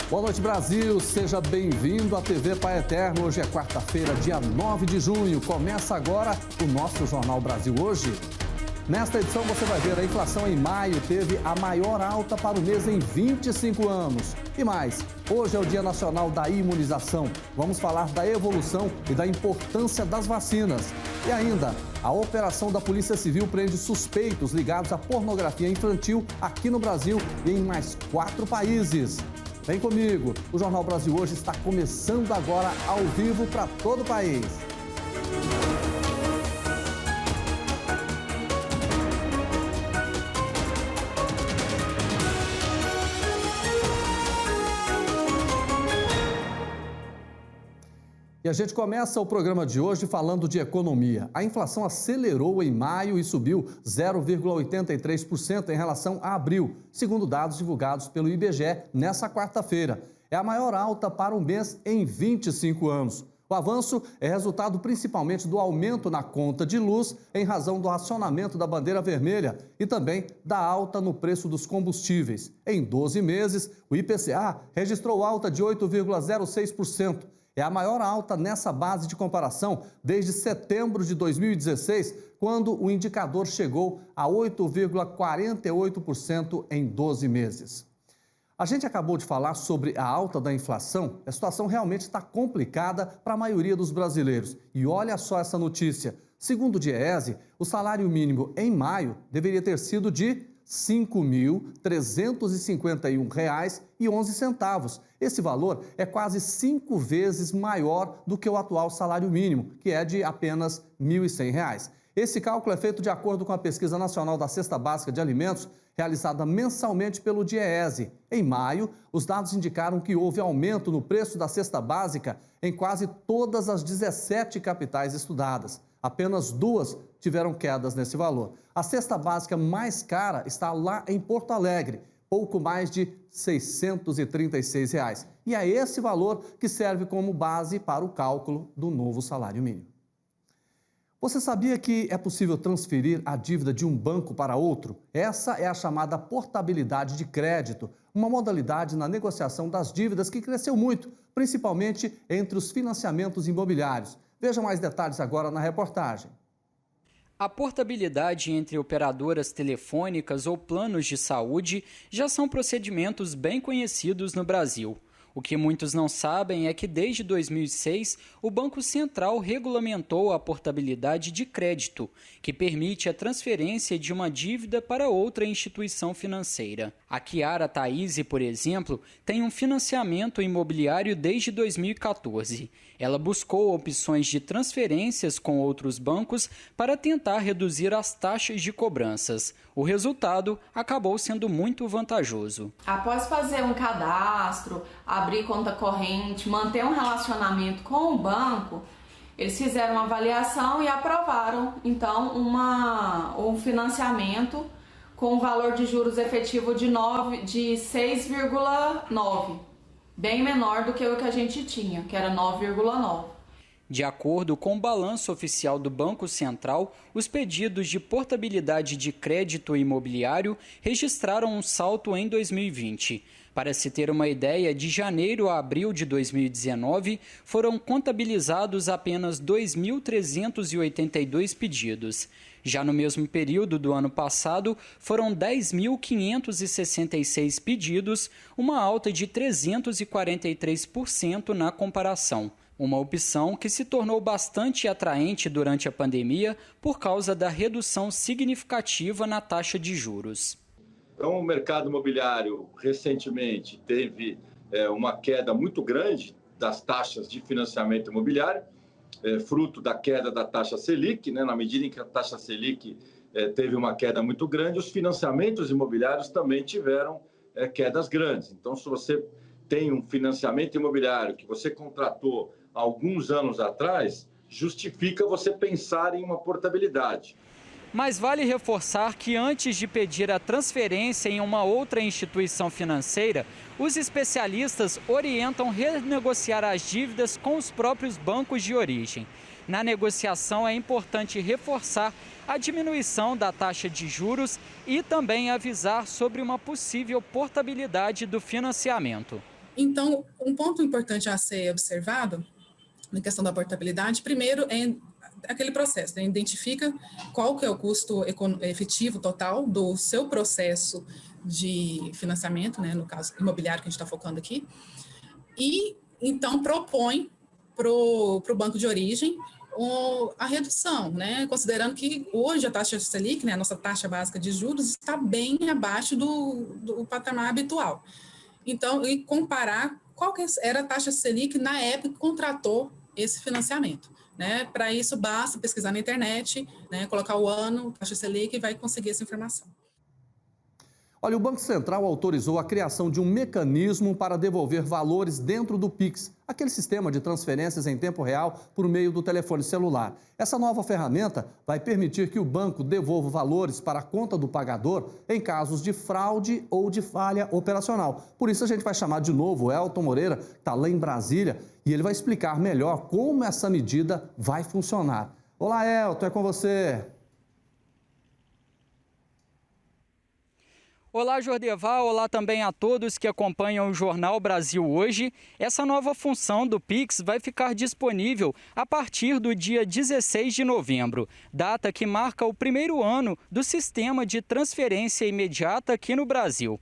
Boa noite, Brasil. Seja bem-vindo à TV Pai Eterno. Hoje é quarta-feira, dia 9 de junho. Começa agora o nosso Jornal Brasil Hoje. Nesta edição você vai ver a inflação em maio teve a maior alta para o mês em 25 anos. E mais, hoje é o Dia Nacional da Imunização. Vamos falar da evolução e da importância das vacinas. E ainda, a operação da Polícia Civil prende suspeitos ligados à pornografia infantil aqui no Brasil e em mais 4 países. Vem comigo, o Jornal Brasil Hoje está começando agora ao vivo para todo o país. E a gente começa o programa de hoje falando de economia. A inflação acelerou em maio e subiu 0,83% em relação a abril, segundo dados divulgados pelo IBGE nessa quarta-feira. É a maior alta para um mês em 25 anos. O avanço é resultado principalmente do aumento na conta de luz em razão do racionamento da bandeira vermelha e também da alta no preço dos combustíveis. Em 12 meses, o IPCA registrou alta de 8,06%. É a maior alta nessa base de comparação desde setembro de 2016, quando o indicador chegou a 8,48% em 12 meses. A gente acabou de falar sobre a alta da inflação. A situação realmente está complicada para a maioria dos brasileiros. E olha só essa notícia. Segundo o Diese, o salário mínimo em maio deveria ter sido de R$ 5.351,11. Esse valor é quase 5 vezes maior do que o atual salário mínimo, que é de apenas R$ 1.100. Esse cálculo é feito de acordo com a Pesquisa Nacional da Cesta Básica de Alimentos, realizada mensalmente pelo Diese. Em maio, os dados indicaram que houve aumento no preço da cesta básica em quase todas as 17 capitais estudadas. Apenas 2 tiveram quedas nesse valor. A cesta básica mais cara está lá em Porto Alegre, pouco mais de R$ 636. E é esse valor que serve como base para o cálculo do novo salário mínimo. Você sabia que é possível transferir a dívida de um banco para outro? Essa é a chamada portabilidade de crédito, uma modalidade na negociação das dívidas que cresceu muito, principalmente entre os financiamentos imobiliários. Veja mais detalhes agora na reportagem. A portabilidade entre operadoras telefônicas ou planos de saúde já são procedimentos bem conhecidos no Brasil. O que muitos não sabem é que desde 2006, o Banco Central regulamentou a portabilidade de crédito, que permite a transferência de uma dívida para outra instituição financeira. A Chiara Thaise, por exemplo, tem um financiamento imobiliário desde 2014. Ela buscou opções de transferências com outros bancos para tentar reduzir as taxas de cobranças. O resultado acabou sendo muito vantajoso. Após fazer um cadastro, abrir conta corrente, manter um relacionamento com o banco, eles fizeram uma avaliação e aprovaram, então, um financiamento com um valor de juros efetivo de 6,9%, bem menor do que o que a gente tinha, que era 9,9%. De acordo com o balanço oficial do Banco Central, os pedidos de portabilidade de crédito imobiliário registraram um salto em 2020. Para se ter uma ideia, de janeiro a abril de 2019, foram contabilizados apenas 2.382 pedidos. Já no mesmo período do ano passado, foram 10.566 pedidos, uma alta de 343% na comparação. Uma opção que se tornou bastante atraente durante a pandemia por causa da redução significativa na taxa de juros. Então, o mercado imobiliário recentemente teve uma queda muito grande das taxas de financiamento imobiliário, fruto da queda da taxa Selic, né? Na medida em que a taxa Selic teve uma queda muito grande, os financiamentos imobiliários também tiveram quedas grandes. Então, se você tem um financiamento imobiliário que você contratou há alguns anos atrás, justifica você pensar em uma portabilidade. Mas vale reforçar que antes de pedir a transferência em uma outra instituição financeira, os especialistas orientam renegociar as dívidas com os próprios bancos de origem. Na negociação é importante reforçar a diminuição da taxa de juros e também avisar sobre uma possível portabilidade do financiamento. Então, um ponto importante a ser observado na questão da portabilidade, primeiro é aquele processo, né? Identifica qual que é o custo efetivo total do seu processo de financiamento, né? No caso imobiliário que a gente está focando aqui, e então propõe para o banco de origem a redução, né? Considerando que hoje a taxa Selic, né, a nossa taxa básica de juros, está bem abaixo do patamar habitual. Então, e comparar qual que era a taxa Selic na época que contratou esse financiamento. Né? Para isso, basta pesquisar na internet, né, colocar o ano, taxa Selic, e vai conseguir essa informação. Olha, o Banco Central autorizou a criação de um mecanismo para devolver valores dentro do Pix, aquele sistema de transferências em tempo real por meio do telefone celular. Essa nova ferramenta vai permitir que o banco devolva valores para a conta do pagador em casos de fraude ou de falha operacional. Por isso a gente vai chamar de novo o Elton Moreira, que está lá em Brasília, e ele vai explicar melhor como essa medida vai funcionar. Olá, Elton, é com você. Olá, Jordeval. Olá também a todos que acompanham o Jornal Brasil Hoje. Essa nova função do Pix vai ficar disponível a partir do dia 16 de novembro, data que marca o primeiro ano do sistema de transferência imediata aqui no Brasil.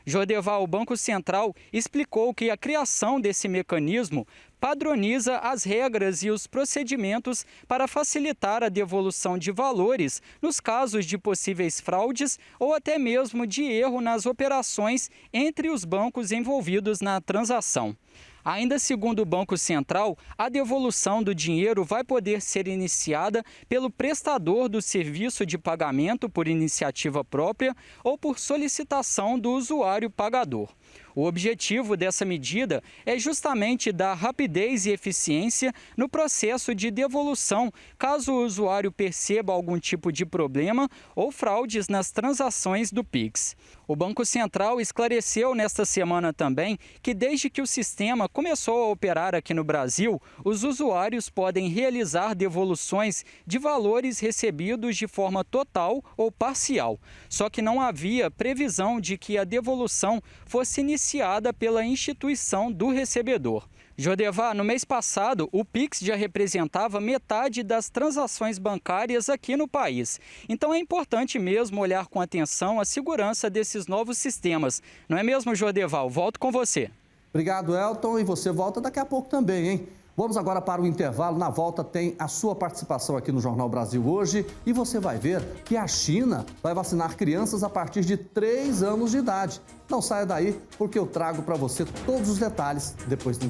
Jordeval, o Banco Central explicou que a criação desse mecanismo padroniza as regras e os procedimentos para facilitar a devolução de valores nos casos de possíveis fraudes ou até mesmo de erro nas operações entre os bancos envolvidos na transação. Ainda segundo o Banco Central, a devolução do dinheiro vai poder ser iniciada pelo prestador do serviço de pagamento por iniciativa própria ou por solicitação do usuário pagador. O objetivo dessa medida é justamente dar rapidez e eficiência no processo de devolução, caso o usuário perceba algum tipo de problema ou fraudes nas transações do Pix. O Banco Central esclareceu nesta semana também que desde que o sistema começou a operar aqui no Brasil, os usuários podem realizar devoluções de valores recebidos de forma total ou parcial. Só que não havia previsão de que a devolução fosse iniciada pela instituição do recebedor. Jordeval, no mês passado, o Pix já representava metade das transações bancárias aqui no país. Então é importante mesmo olhar com atenção a segurança desses novos sistemas. Não é mesmo, Jordeval? Volto com você. Obrigado, Elton, e você volta daqui a pouco também, hein? Vamos agora para o intervalo. Na volta tem a sua participação aqui no Jornal Brasil Hoje e você vai ver que a China vai vacinar crianças a partir de 3 anos de idade. Não saia daí, porque eu trago para você todos os detalhes depois do